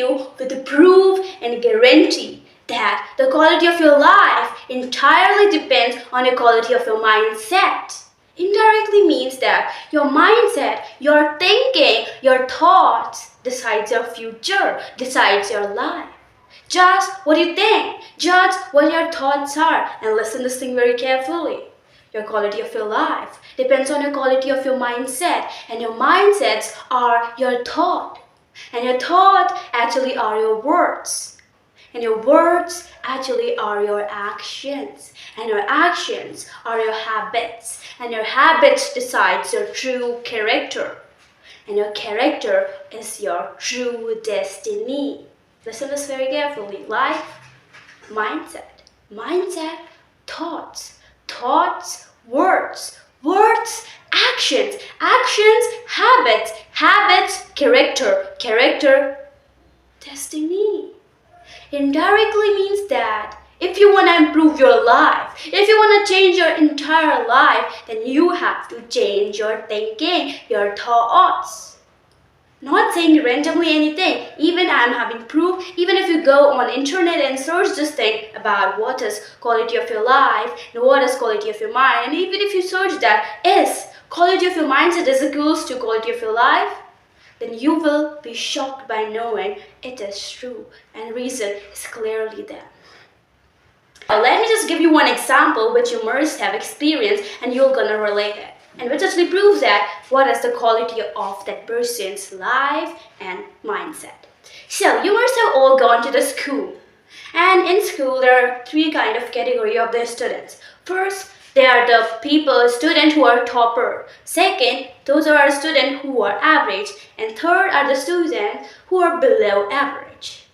you with the proof and guarantee that the quality of your life entirely depends on the quality of your mindset. Indirectly means that your mindset, your thinking, your thoughts decides your future, decides your life. Judge what you think, judge what your thoughts are, and listen to this thing very carefully. Your quality of your life depends on the quality of your mindset, and your mindsets are your thought, and your thought actually are your words. And your words actually are your actions. And your actions are your habits. And your habits decides your true character. And your character is your true destiny. Listen to this very carefully. Life, mindset. Mindset, thoughts. Thoughts, words. Words, actions. Actions, habits. Habits, character. Character, destiny. Indirectly means that if you want to improve your life, if you want to change your entire life, then you have to change your thinking, your thoughts. Not saying randomly anything. Even I'm having proof. Even if you go on internet and search this thing about what is quality of your life and what is quality of your mind, and even if you search that, is quality of your mindset is equals to quality of your life, then you will be shocked by knowing it is true and reason is clearly there. Now, let me just give you one example which you must have experienced and you're gonna relate it, and which actually proves that what is the quality of that person's life and mindset. So you must have all gone to the school, and in school there are three kind of category of the students. First, they are the students who are topper. Second, those are students who are average. And third are the students who are below average,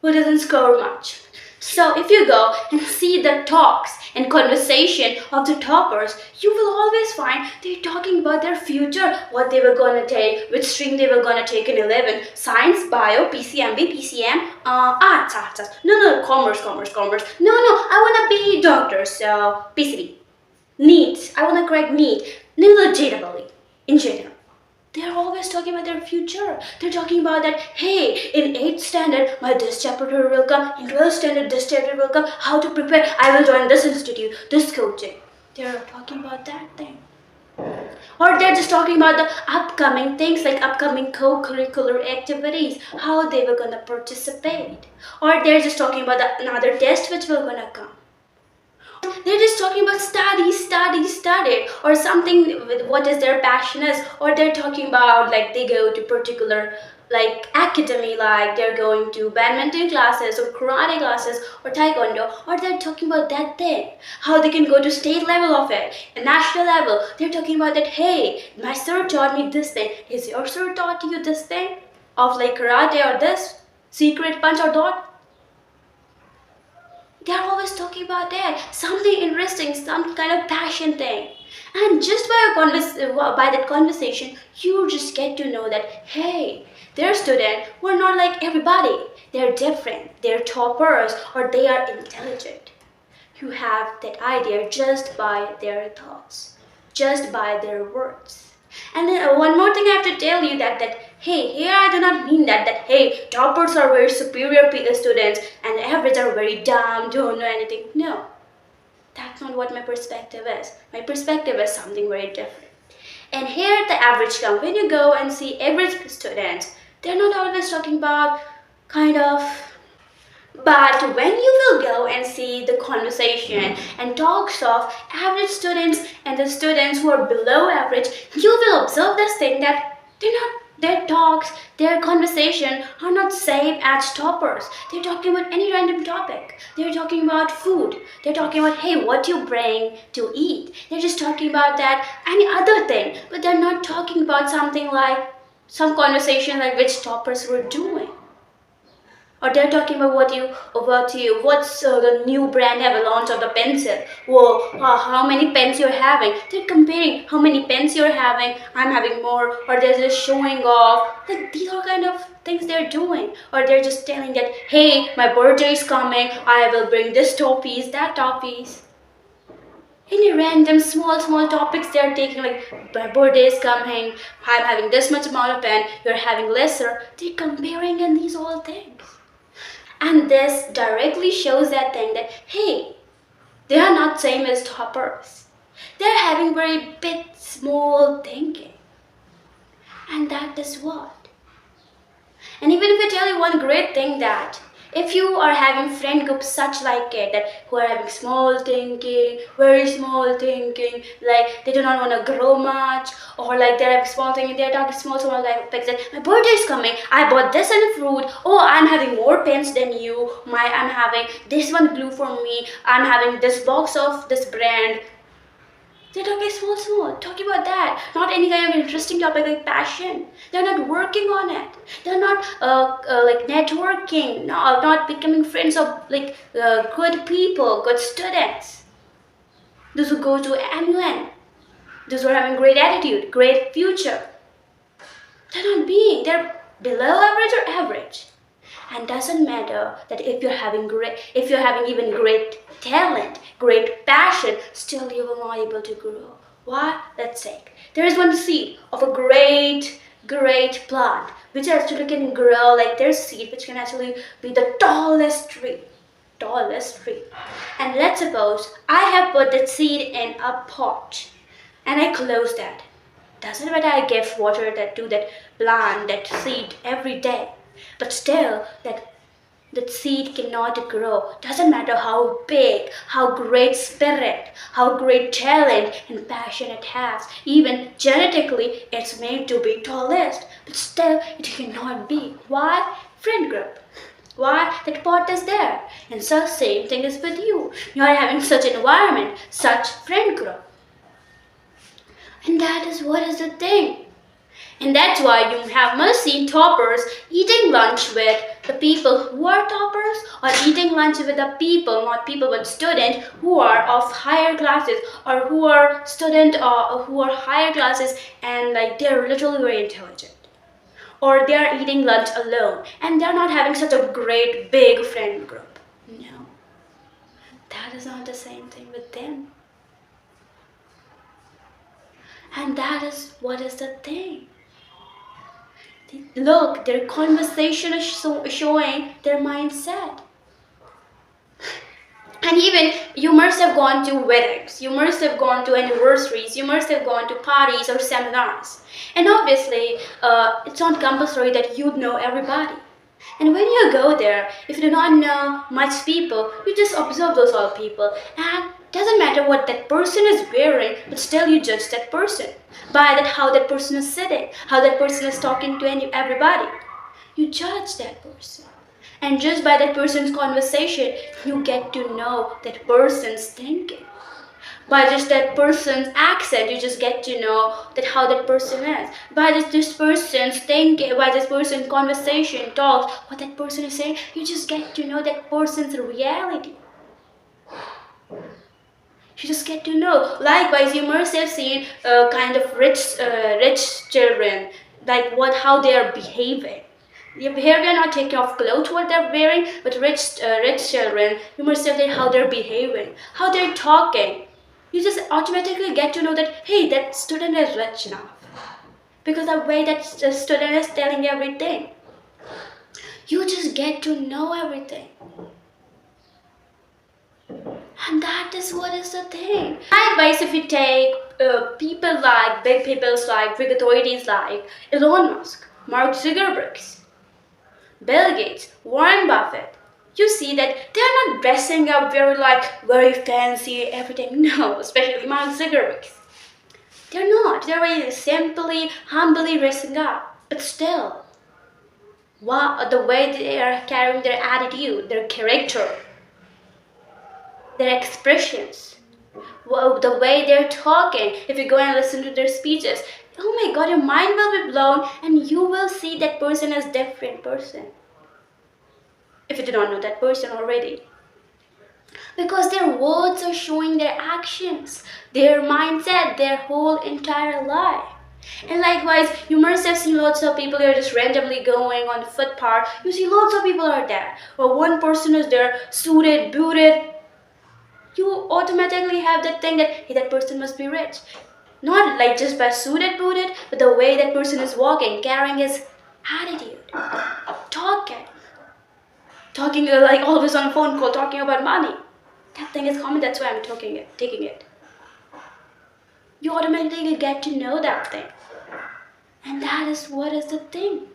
who doesn't score much. So if you go and see the talks and conversation of the toppers, you will always find they're talking about their future, what they were going to take, which stream they were going to take in 11, science, bio, PCMB, PCM, arts. No, commerce. No, I want to be doctor, so PCB. NEET, I want to correct NEET. Legitimately, in general. They are always talking about their future. They're talking about that, hey, in 8th standard, this chapter will come. In 12th standard, this chapter will come. How to prepare. I will join this institute, this coaching. They're talking about that thing. Or they're just talking about the upcoming things like upcoming co-curricular activities, how they were going to participate. Or they're just talking about another test which will going to come. They're just talking about study, or something with what is their passion is, or they're talking about like they go to particular like academy, like they're going to badminton classes or karate classes or taekwondo, or they're talking about that thing, how they can go to state level of it, and national level. They're talking about that, hey, my sir taught me this thing. Is your sir taught you this thing of like karate or this secret punch or dot? They're always talking about that, something interesting, some kind of passion thing. And just by that conversation, you just get to know that, hey, they're students who are not like everybody. They're different, they're toppers, or they are intelligent. You have that idea just by their thoughts, just by their words. And then one more thing I have to tell you that hey, here I do not mean that hey, toppers are very superior students and average are very dumb, don't know anything. No, that's not what my perspective is. My perspective is something very different. And here the average comes. When you go and see average students, they're not always talking about kind of. But when you will go and see the conversation and talks of average students and the students who are below average, you will observe this thing that their talks, their conversation are not same as toppers. They're talking about any random topic. They're talking about food. They're talking about, hey, what you bring to eat. They're just talking about that, any other thing. But they're not talking about something like, some conversation like which toppers were doing. Or they're talking about what's the new brand have launched of the pencil. Whoa, how many pens you're having. They're comparing how many pens you're having. I'm having more. Or they're just showing off. Like, these are kind of things they're doing. Or they're just telling that, hey, my birthday is coming. I will bring this topies, that topies. Any random small topics they are taking, like my birthday is coming, I'm having this much amount of pen, you're having lesser. They're comparing in these all things. And this directly shows that thing that, hey, they are not same as toppers. They're having very big, small thinking. And that is what. And even if I tell you one great thing, that if you are having friend groups such like it, that who are having small thinking, very small thinking, like they do not want to grow much, or like they're having small thinking, they're talking small like that my birthday is coming, I bought this and fruit, oh I'm having more pens than you, I'm having this one glue for me, I'm having this box of this brand. They're talking small, talking about that. Not any kind of interesting topic like passion. They're not working on it. They're not like networking, not becoming friends of like good people, good students. Those who go to MUN. Those who are having great attitude, great future. They're below average or average. And doesn't matter that if you're having even great talent, great passion, still you will not able to grow. Why? Let's say there is one seed of a great plant which actually can grow, like there's seed which can actually be the tallest tree. And let's suppose I have put that seed in a pot and I close that. Doesn't matter I give water to that plant, that seed every day. But still, that seed cannot grow. Doesn't matter how big, how great spirit, how great talent and passion it has. Even genetically, it's made to be tallest. But still, it cannot be. Why? Friend group. Why? That pot is there. And so same thing is with you. You are having such an environment, such friend group. And that is what is the thing. And that's why you must see toppers eating lunch with the people who are toppers, or eating lunch with the people, not people but student, who are of higher classes, or who are student who are higher classes and like they're literally very intelligent. Or they're eating lunch alone and they're not having such a great big friend group. No, that is not the same thing with them. And that is what is the thing. Look, their conversation is showing their mindset. And even you must have gone to weddings, you must have gone to anniversaries, you must have gone to parties or seminars. And obviously, it's not compulsory that you know everybody. And when you go there, if you do not know much people, you just observe those all people. And doesn't matter what that person is wearing, but still you judge that person by that how that person is sitting, how that person is talking to everybody. You judge that person. And just by that person's conversation, you get to know that person's thinking. By just that person's accent, you just get to know that how that person is. By this person's thinking, by this person's conversation, talks, what that person is saying, you just get to know that person's reality. You just get to know. Likewise, you must have seen kind of rich children, like how they are behaving. Here we are not taking off clothes what they're wearing, but rich children, you must have seen how they're behaving, how they're talking. You just automatically get to know that, hey, that student is rich now. Because the way that student is telling everything. You just get to know everything. And that is what is the thing. Likewise, if you take people like, big people like, big authorities like Elon Musk, Mark Zuckerberg, Bill Gates, Warren Buffett, you see that they're not dressing up very fancy, everything. No, especially Mark Zuckerberg. They're not. They're very simply, humbly dressing up. But still, the way they are carrying their attitude, their character, their expressions, the way they're talking, if you go and listen to their speeches, oh my God, your mind will be blown and you will see that person as different person. If you do not know that person already. Because their words are showing their actions, their mindset, their whole entire life. And likewise, you must have seen lots of people who are just randomly going on the footpath. You see lots of people are there. Or one person is there, suited, booted, you automatically have that thing that hey, that person must be rich. Not like just by suited booted, but the way that person is walking, carrying his attitude, talking, like always on a phone call, talking about money. That thing is common. That's why I'm taking it. You automatically get to know that thing, and that is what is the thing.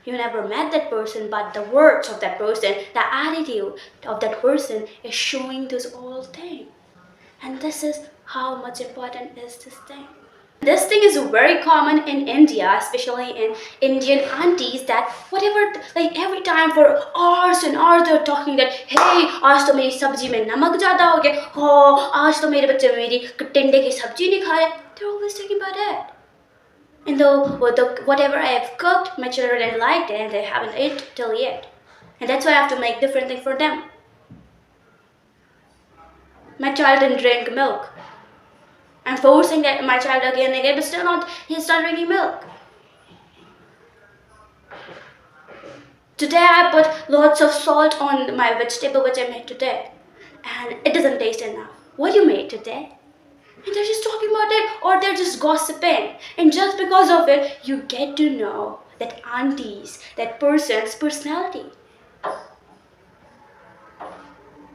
You never met that person, but the words of that person, the attitude of that person is showing this whole thing. And this is how much important is this thing. This thing is very common in India, especially in Indian aunties, that whatever, like every time for hours and hours they're talking that, hey, आज तो मेरी सब्जी में नमक ज़्यादा हो गया, oh, आज तो मेरे बच्चे मेरी टिंडे की सब्जी नहीं खा रहे. They're always talking about it. And whatever I have cooked, my children liked it and they haven't ate till yet. And that's why I have to make different things for them. My child didn't drink milk. I'm forcing that my child again and again, but still not, he's not drinking milk. Today I put lots of salt on my vegetable which I made today. And it doesn't taste enough. What you made today? And they're just talking about it, or they're just gossiping. And just because of it, you get to know that aunties, that person's personality.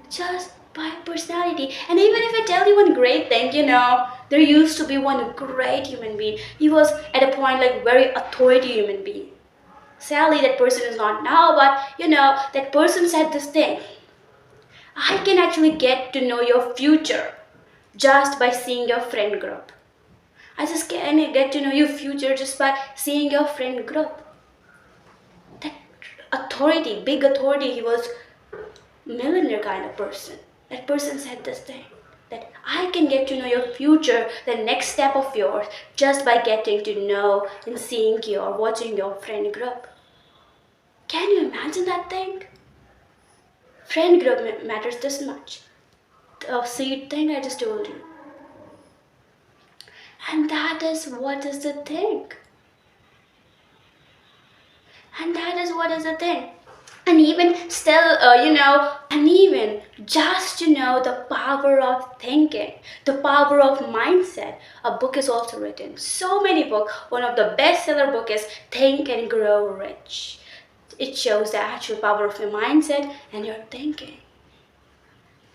Just by personality. And even if I tell you one great thing, there used to be one great human being. He was at a point like very authority human being. Sadly, that person is not now, but that person said this thing. I can actually get to know your future just by seeing your friend group. I just can get to know your future just by seeing your friend group. That authority, big authority, he was millionaire kind of person. That person said this thing, that I can get to know your future, the next step of yours, just by getting to know and seeing you or watching your friend group. Can you imagine that thing? Friend group matters this much. The seed thing I just told you. And that is what is the thing. And that is what is the thing. And even still, and even just to know the power of thinking, the power of mindset. A book is also written. So many books. One of the bestseller book is Think and Grow Rich. It shows the actual power of your mindset and your thinking.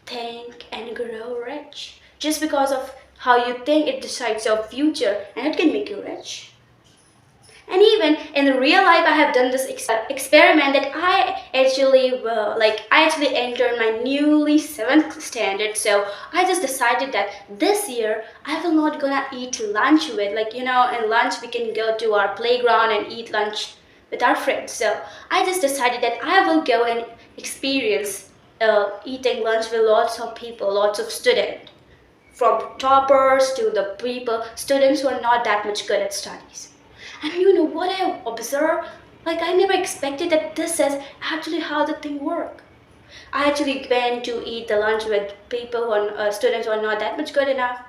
Think and grow rich. Just because of how you think, it decides your future and it can make you rich. And even in real life, I have done this experiment that I actually entered my newly 7th standard. So I just decided that this year I will not gonna eat lunch with, in lunch we can go to our playground and eat lunch with our friends. So I just decided that I will go and experience eating lunch with lots of people, lots of students, from toppers to the students who are not that much good at studies. And what I observed? I never expected that this is actually how the thing works. I actually went to eat the lunch with people who are students who are not that much good enough.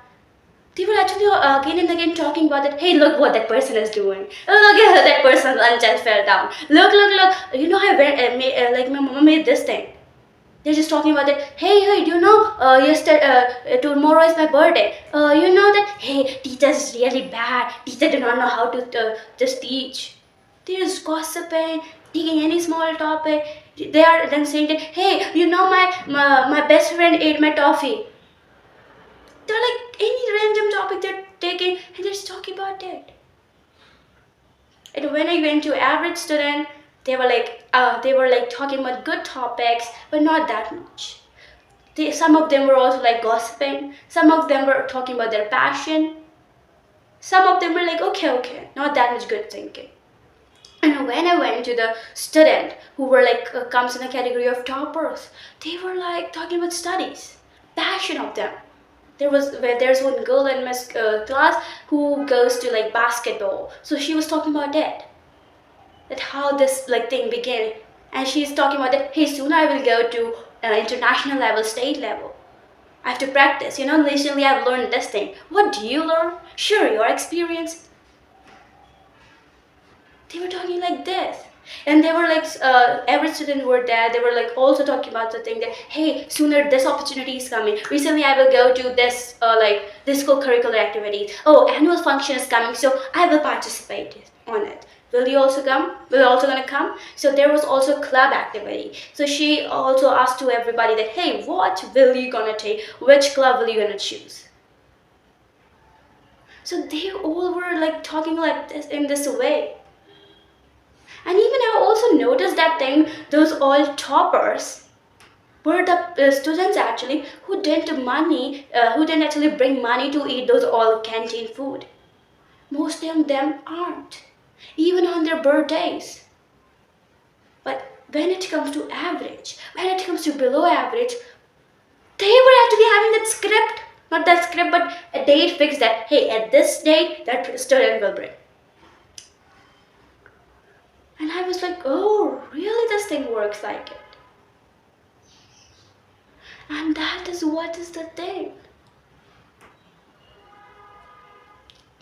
They were actually again and again talking about that. Hey, look what that person is doing. Oh, look at that person's lunch just fell down. Look. I went, my mama made this thing. They're just talking about that. Hey, do you know, tomorrow is my birthday. You know that, hey, teacher is really bad. Teacher do not know how to just teach. They're just gossiping, taking any small topic. They are then saying that, hey, my best friend ate my toffee. They're like any random topic they're taking and they're just talking about it. And when I went to average student, they were talking about good topics, but not that much. Some of them were also gossiping. Some of them were talking about their passion. Some of them were okay, not that much good thinking. And when I went to the student who were comes in the category of toppers, they were talking about studies, passion of them. There's one girl in my class who goes to basketball, so she was talking about that how this thing began, and she's talking about that. Hey, soon I will go to international level, state level. I have to practice. Recently I've learned this thing. What do you learn? Sure, your experience. They were talking like this. And they were like, every student were there. They were like also talking about the thing that, hey, sooner this opportunity is coming. Recently, I will go to this like this co-curricular activity. Oh, annual function is coming, so I will participate on it. Will you also come? Will you also gonna come? So there was also club activity. So she also asked to everybody that, hey, what will you gonna take? Which club will you gonna choose? So they all were like talking like this in this way. And even I also noticed that thing, those all toppers were the students actually who didn't actually bring money to eat those all canteen food. Most of them aren't, even on their birthdays. But when it comes to average, when it comes to below average, they were actually having that script, not that script, but a date fixed that, hey, at this date, that student will bring. And I was like, oh, really this thing works like it? And that is what is the thing.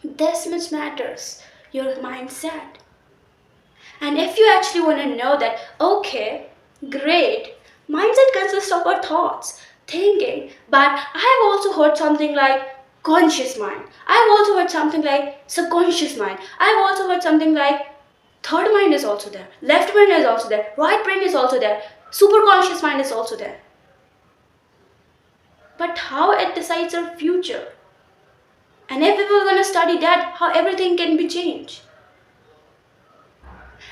This much matters, your mindset. And if you actually want to know that, okay, great, mindset consists of our thoughts, thinking, but I have also heard something like conscious mind. I have also heard something like subconscious mind. I have also heard something like third mind is also there, left brain is also there, right brain is also there, superconscious mind is also there. But how it decides our future? And if we were going to study that, how everything can be changed?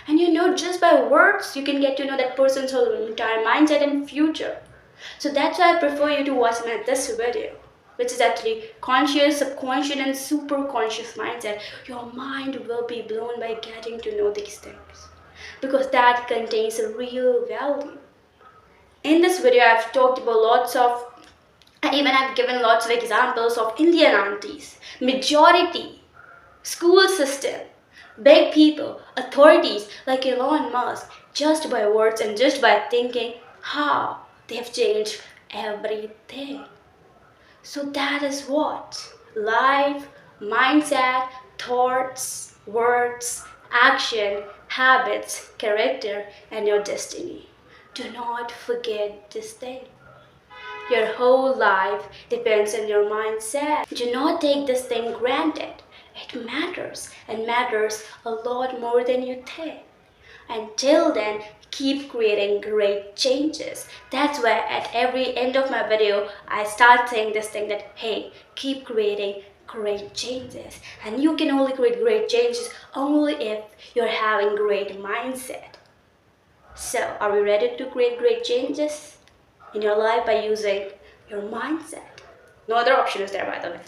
And you know, just by words, you can get to know that person's whole entire mindset and future. So that's why I prefer you to watch this video, which is actually conscious, subconscious, and superconscious mindset. Your mind will be blown by getting to know these things, because that contains a real value. In this video, I've talked about I've given lots of examples of Indian aunties, majority, school system, big people, authorities like Elon Musk, just by words and just by thinking how they've changed everything. So that is what life, mindset, thoughts, words, action, habits, character, and your destiny. Do not forget this thing. Your whole life depends on your mindset. Do not take this thing granted. It matters, and matters a lot more than you think. Until then, keep creating great changes. That's why at every end of my video, I start saying this thing that, hey, keep creating great changes. And you can only create great changes only if you're having great mindset. So, are we ready to create great changes in your life by using your mindset? No other option is there, by the way.